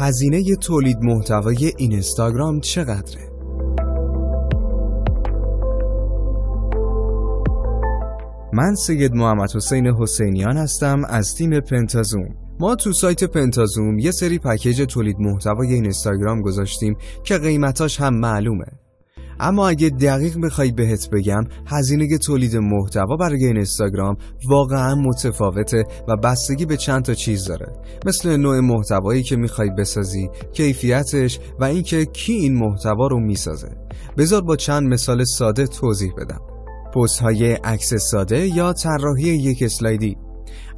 هزینه تولید محتوای اینستاگرام چقدره؟ من سید محمد حسین حسینیان هستم از تیم پنتازوم. ما تو سایت پنتازوم یه سری پکیج تولید محتوای اینستاگرام گذاشتیم که قیمتاش هم معلومه. اما اگه دقیق بخوای بهت بگم، هزینه تولید محتوا برای اینستاگرام واقعا متفاوته و بستگی به چند تا چیز داره، مثل نوع محتوایی که میخوای بسازی، کیفیتش و اینکه کی این محتوا رو میسازه. بذار با چند مثال ساده توضیح بدم. پست های عکس ساده یا طراحی یک اسلایدی.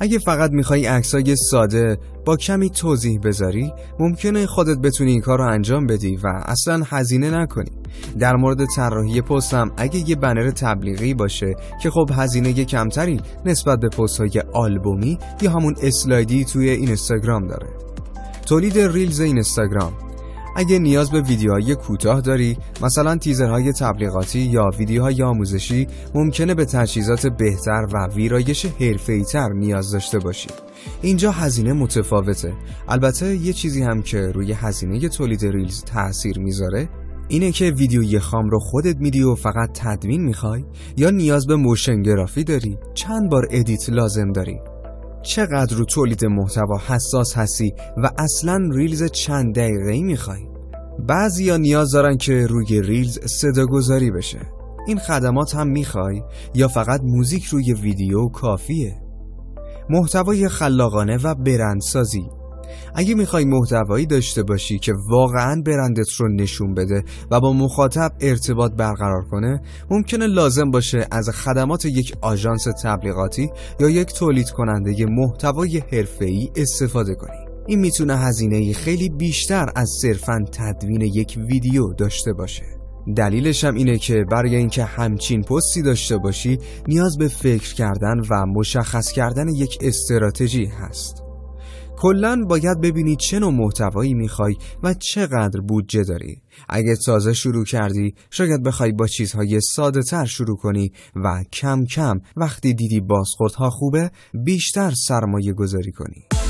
اگه فقط میخوای عکسای ساده با کمی توضیح بذاری، ممکنه خودت بتونی این کار رو انجام بدی و اصلا هزینه نکنی. در مورد طراحی پست هم اگه یه بنر تبلیغی باشه که خب هزینه کمتری نسبت به پست های آلبومی یا همون اسلایدی توی اینستاگرام داره. تولید ریلز اینستاگرام. اگه نیاز به ویدیوهای کوتاه داری، مثلا تیزرهای تبلیغاتی یا ویدیوهای آموزشی، ممکنه به تجهیزات بهتر و ویرایش حرفه‌ای‌تر نیاز داشته باشی. اینجا هزینه متفاوته. البته یه چیزی هم که روی هزینه تولید ریلز تأثیر میذاره اینه که ویدیوی خام رو خودت میدی و فقط تدوین میخوای، یا نیاز به موشن گرافی داری، چند بار ادیت لازم داری، چقدر رو تولید محتوا حساس هستی و اصلا ریلز چند دقیقه‌ای میخوای. بعضیا نیاز دارن که روی ریلز صداگذاری بشه. این خدمات هم میخوای یا فقط موزیک روی ویدیو کافیه؟ محتوای خلاقانه و برندسازی. اگه میخوای محتوایی داشته باشی که واقعاً برندت رو نشون بده و با مخاطب ارتباط برقرار کنه، ممکنه لازم باشه از خدمات یک آژانس تبلیغاتی یا یک تولید کننده محتوای حرفه‌ای استفاده کنی. این میتونه هزینه خیلی بیشتر از صرفاً تدوین یک ویدیو داشته باشه. دلیلش هم اینه که برای اینکه همچین پستی داشته باشی، نیاز به فکر کردن و مشخص کردن یک استراتژی هست. کلاً باید ببینی چه نوع محتوایی میخوای و چقدر بودجه داری. اگه تازه شروع کردی، شاید بخوای با چیزهای ساده تر شروع کنی و کم کم وقتی دیدی بازخوردها خوبه، بیشتر سرمایه گذاری کنی.